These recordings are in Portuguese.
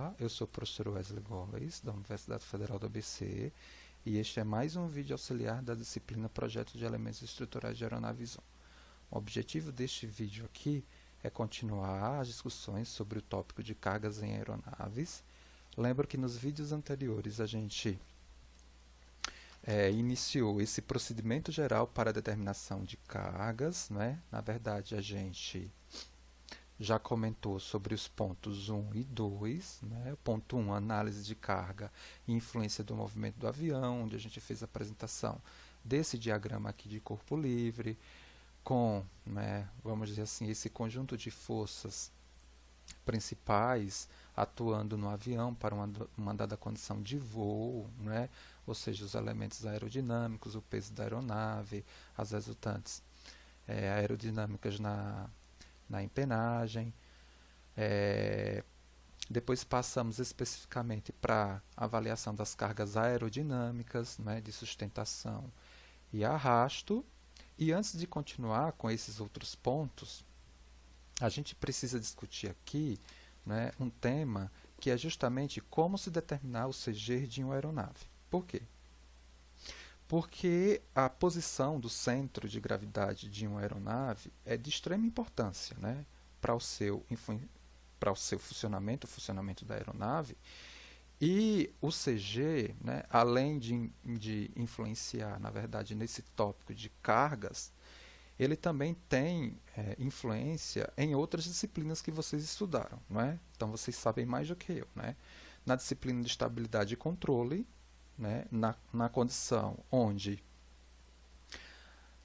Olá, eu sou o professor Wesley Góes, da Universidade Federal do ABC, e este é mais um vídeo auxiliar da disciplina Projeto de Elementos Estruturais de Aeronaves 1. O objetivo deste vídeo aqui é continuar as discussões sobre o tópico de cargas em aeronaves. Lembro que nos vídeos anteriores a gente iniciou esse procedimento geral para a determinação de cargas, né? Na verdade, a gente já comentou sobre os pontos 1 e 2, né? O ponto 1, análise de carga e influência do movimento do avião, onde a gente fez a apresentação desse diagrama aqui de corpo livre, com, né, vamos dizer assim, esse conjunto de forças principais atuando no avião para uma dada condição de voo, né? Ou seja, os elementos aerodinâmicos, o peso da aeronave, as resultantes aerodinâmicas na empenagem. Depois passamos especificamente para a avaliação das cargas aerodinâmicas, né, de sustentação e arrasto. E antes de continuar com esses outros pontos, a gente precisa discutir aqui, né, um tema que é justamente como se determinar o CG de uma aeronave. Por quê? Porque a posição do centro de gravidade de uma aeronave é de extrema importância, né, para o seu funcionamento, o funcionamento da aeronave. E o CG, né, além de influenciar, na verdade, nesse tópico de cargas, ele também tem influência em outras disciplinas que vocês estudaram, não é? Então, vocês sabem mais do que eu, né? Na disciplina de estabilidade e controle, né, na condição onde,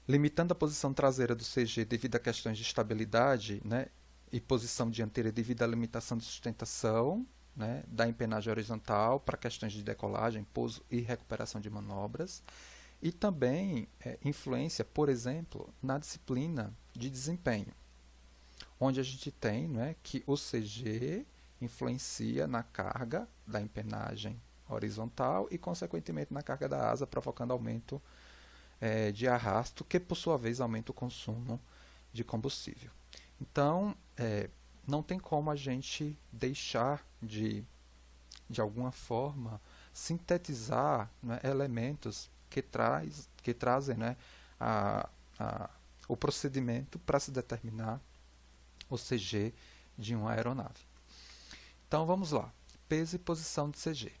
limitando a posição traseira do CG devido a questões de estabilidade, né, e posição dianteira devido à limitação de sustentação, né, da empenagem horizontal para questões de decolagem, pouso e recuperação de manobras, e também influência, por exemplo, na disciplina de desempenho, onde a gente tem, né, que o CG influencia na carga da empenagem horizontal e, consequentemente, na carga da asa, provocando aumento de arrasto, que, por sua vez, aumenta o consumo de combustível. Então, não tem como a gente deixar de alguma forma, sintetizar, né, elementos que trazem, né, o procedimento para se determinar o CG de uma aeronave. Então, vamos lá. Peso e posição do CG.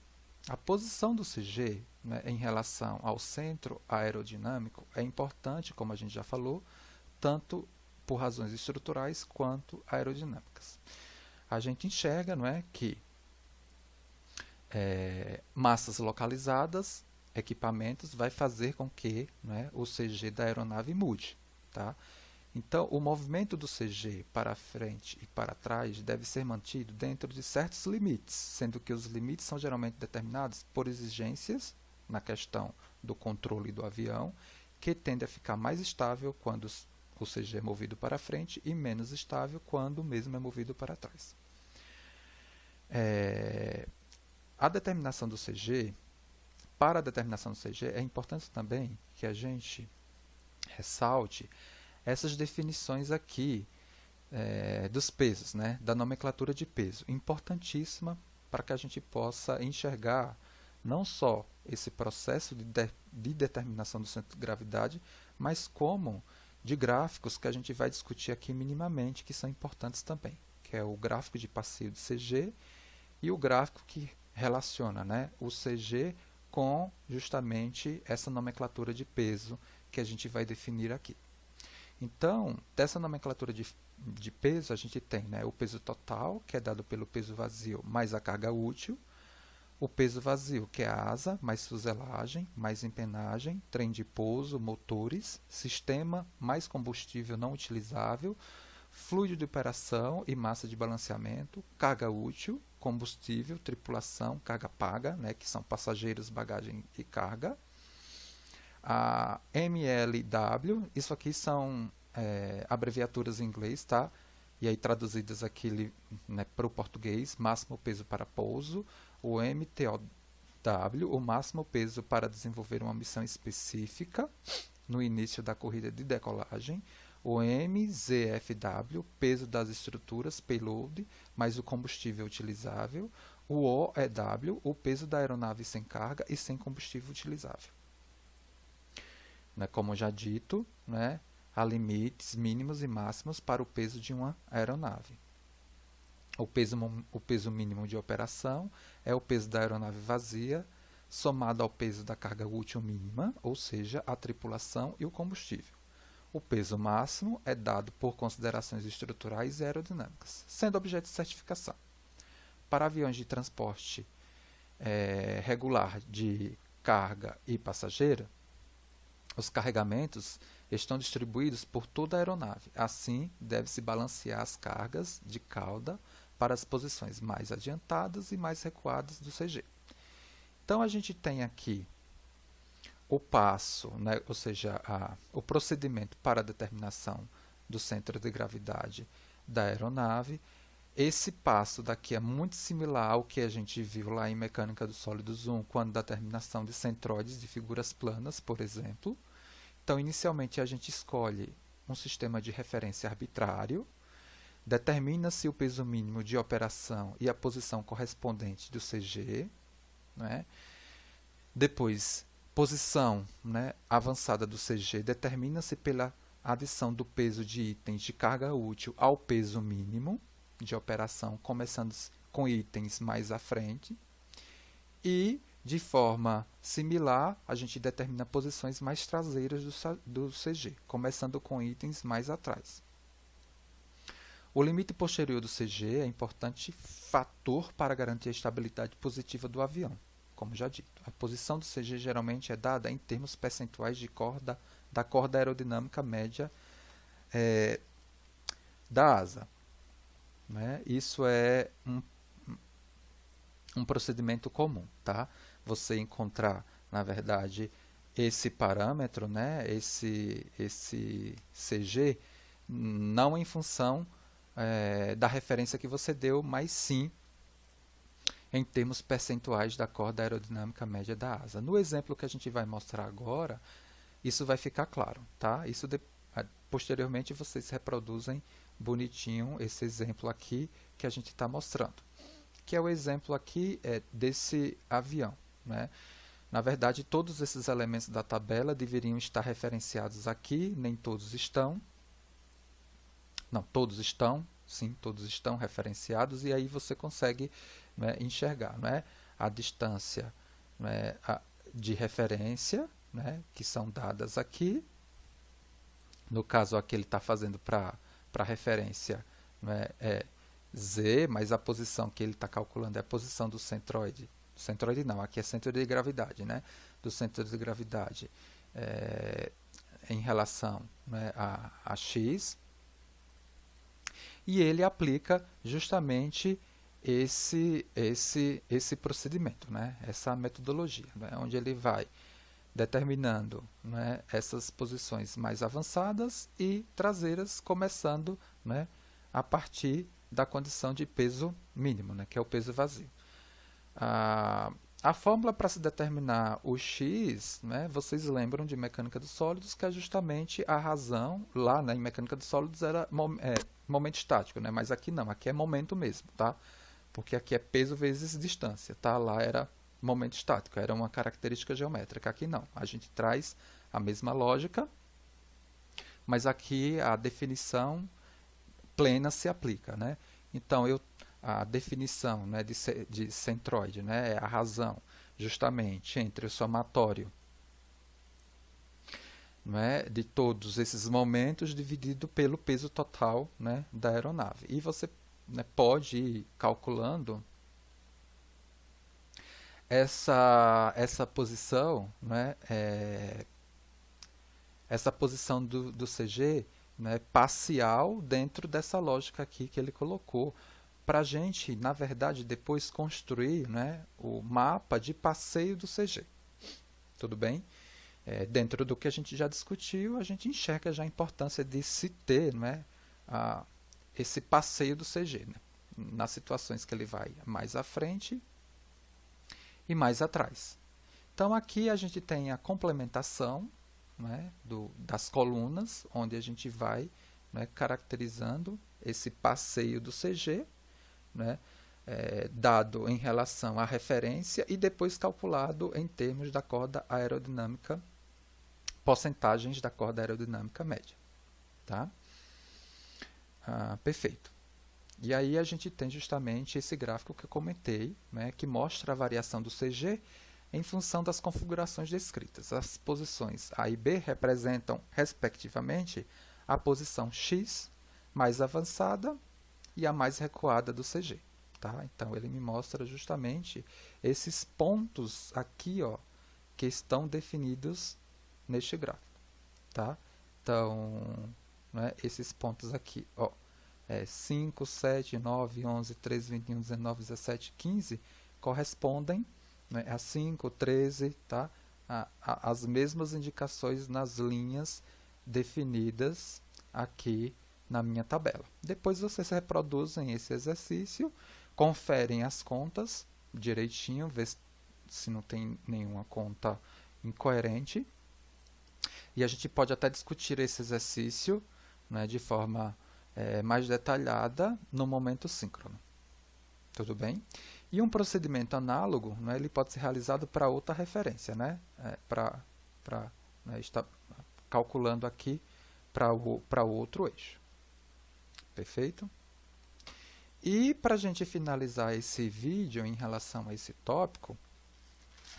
A posição do CG, né, em relação ao centro aerodinâmico é importante, como a gente já falou, tanto por razões estruturais quanto aerodinâmicas. A gente enxerga, não é, que massas localizadas, equipamentos, vai fazer com que, né, o CG da aeronave mude. Tá? Então, o movimento do CG para frente e para trás deve ser mantido dentro de certos limites, sendo que os limites são geralmente determinados por exigências na questão do controle do avião, que tende a ficar mais estável quando o CG é movido para frente e menos estável quando o mesmo é movido para trás. A determinação do CG, para a determinação do CG, é importante também que a gente ressalte essas definições aqui dos pesos, né, da nomenclatura de peso, importantíssima para que a gente possa enxergar não só esse processo de determinação do centro de gravidade, mas como de gráficos que a gente vai discutir aqui minimamente, que são importantes também, que é o gráfico de passeio de CG e o gráfico que relaciona, né, o CG com justamente essa nomenclatura de peso que a gente vai definir aqui. Então, dessa nomenclatura de peso, a gente tem, né, o peso total, que é dado pelo peso vazio mais a carga útil, o peso vazio, que é a asa, mais fuselagem, mais empenagem, trem de pouso, motores, sistema, mais combustível não utilizável, fluido de operação e massa de balanceamento, carga útil, combustível, tripulação, carga paga, né, que são passageiros, bagagem e carga. A MLW, isso aqui são abreviaturas em inglês, tá? E aí traduzidas aqui, né, para o português, máximo peso para pouso. O MTOW, o máximo peso para desenvolver uma missão específica no início da corrida de decolagem. O MZFW, peso das estruturas, payload, mais o combustível utilizável. O O é W, o peso da aeronave sem carga e sem combustível utilizável. Né, como já dito, né, há limites mínimos e máximos para o peso de uma aeronave. O peso mínimo de operação é o peso da aeronave vazia, somado ao peso da carga útil mínima, ou seja, a tripulação e o combustível. O peso máximo é dado por considerações estruturais e aerodinâmicas, sendo objeto de certificação. Para aviões de transporte regular de carga e passageiro, os carregamentos estão distribuídos por toda a aeronave. Assim, deve-se balancear as cargas de cauda para as posições mais adiantadas e mais recuadas do CG. Então, a gente tem aqui o passo, né, ou seja, o procedimento para a determinação do centro de gravidade da aeronave. Esse passo daqui é muito similar ao que a gente viu lá em Mecânica dos Sólidos 1, quando da determinação de centroides de figuras planas, por exemplo. Então, inicialmente, a gente escolhe um sistema de referência arbitrário, determina-se o peso mínimo de operação e a posição correspondente do CG, né? Depois, posição, né, avançada do CG determina-se pela adição do peso de itens de carga útil ao peso mínimo de operação, começando com itens mais à frente. E, de forma similar, a gente determina posições mais traseiras do CG, começando com itens mais atrás. O limite posterior do CG é importante fator para garantir a estabilidade positiva do avião, como já dito. A posição do CG geralmente é dada em termos percentuais da corda aerodinâmica média da asa. Né? Isso é um procedimento comum. Tá? Você encontrar, na verdade, esse parâmetro, né? esse CG, não em função da referência que você deu, mas sim em termos percentuais da corda aerodinâmica média da asa. No exemplo que a gente vai mostrar agora, isso vai ficar claro. Tá? Isso posteriormente vocês reproduzem bonitinho esse exemplo aqui que a gente está mostrando, que é o exemplo aqui desse avião. Né? Na verdade, todos esses elementos da tabela deveriam estar referenciados aqui, nem todos estão. Não, todos estão, sim, todos estão referenciados, e aí você consegue, né, enxergar, né, a distância, né, de referência, né, que são dadas aqui. No caso aqui ele está fazendo para referência, né, é Z, mas a posição que ele está calculando é a posição do centroide. Centroide não, aqui é centro de gravidade, né, do centro de gravidade em relação, né, a X. E ele aplica justamente esse procedimento, né? Essa metodologia, né? Onde ele vai determinando, né, essas posições mais avançadas e traseiras, começando, né, a partir da condição de peso mínimo, né, que é o peso vazio. A fórmula para se determinar o X, né, vocês lembram de Mecânica dos Sólidos, que é justamente a razão, lá, né, em Mecânica dos Sólidos era momento estático, né, mas aqui não, aqui é momento mesmo, tá? Porque aqui é peso vezes distância, tá? Lá era momento estático, era uma característica geométrica. Aqui não, a gente traz a mesma lógica, mas aqui a definição plena se aplica, né? Então, a definição, né, de centroide, né, é a razão justamente entre o somatório, né, de todos esses momentos dividido pelo peso total, né, da aeronave. E você, né, pode ir calculando essa posição, né, essa posição do CG, né, parcial dentro dessa lógica aqui que ele colocou, para a gente, na verdade, depois construir, né, o mapa de passeio do CG. Tudo bem? Dentro do que a gente já discutiu, a gente enxerga já a importância de se ter, né, esse passeio do CG, né, nas situações que ele vai mais à frente e mais atrás. Então, aqui a gente tem a complementação, né, das colunas, onde a gente vai, né, caracterizando esse passeio do CG, né, dado em relação à referência e depois calculado em termos da corda aerodinâmica, porcentagens da corda aerodinâmica média. Tá? Perfeito. E aí a gente tem justamente esse gráfico que eu comentei, né, que mostra a variação do CG em função das configurações descritas. As posições A e B representam, respectivamente, a posição X mais avançada e a mais recuada do CG. Tá? Então, ele me mostra justamente esses pontos aqui, ó, que estão definidos neste gráfico. Tá? Então, né, esses pontos aqui, ó, 5, 7, 9, 11, 13, 21, 19, 17, 15, correspondem, né, a 5, 13, tá? As mesmas indicações nas linhas definidas aqui na minha tabela. Depois vocês reproduzem esse exercício, conferem as contas direitinho, vê se não tem nenhuma conta incoerente. E a gente pode até discutir esse exercício, né, de forma mais detalhada no momento síncrono. Tudo bem? E um procedimento análogo, né, ele pode ser realizado para outra referência, né, estar calculando aqui para outro eixo. Perfeito? E para a gente finalizar esse vídeo em relação a esse tópico,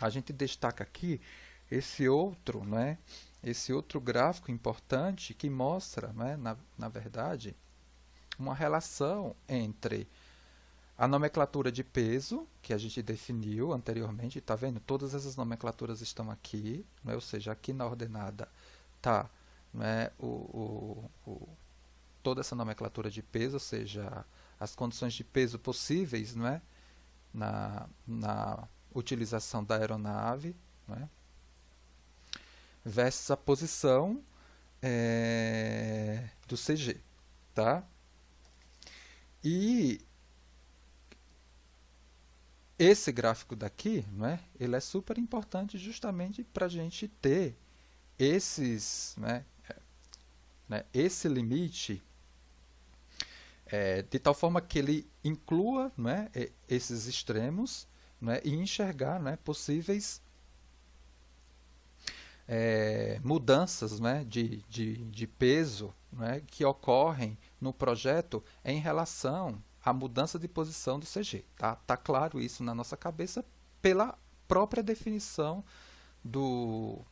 a gente destaca aqui esse outro, né, esse outro gráfico importante que mostra, né, na verdade, uma relação entre a nomenclatura de peso, que a gente definiu anteriormente, está vendo? Todas essas nomenclaturas estão aqui, né? Ou seja, aqui na ordenada está, né, toda essa nomenclatura de peso, ou seja, as condições de peso possíveis, né, na utilização da aeronave, né, versus a posição do CG. Tá? E esse gráfico daqui, né, ele é super importante justamente para a gente ter esses, esse limite de tal forma que ele inclua, né, esses extremos, né, e enxergar, né, possíveis mudanças, né, de peso, né, que ocorrem no projeto em relação à mudança de posição do CG. Tá claro isso na nossa cabeça pela própria definição do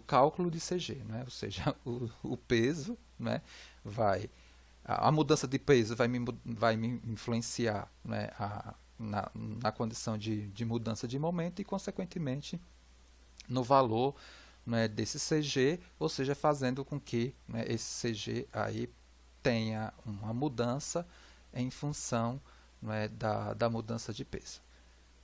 cálculo de CG, né? Ou seja, o peso, né, a mudança de peso vai me influenciar, né, na condição de mudança de momento e, consequentemente, no valor, né, desse CG, ou seja, fazendo com que, né, esse CG aí tenha uma mudança em função, né, da mudança de peso.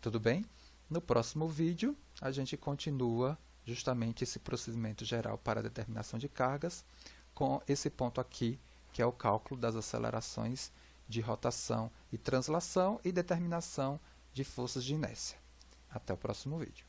Tudo bem? No próximo vídeo, a gente continua justamente esse procedimento geral para a determinação de cargas com esse ponto aqui, que é o cálculo das acelerações de rotação e translação e determinação de forças de inércia. Até o próximo vídeo.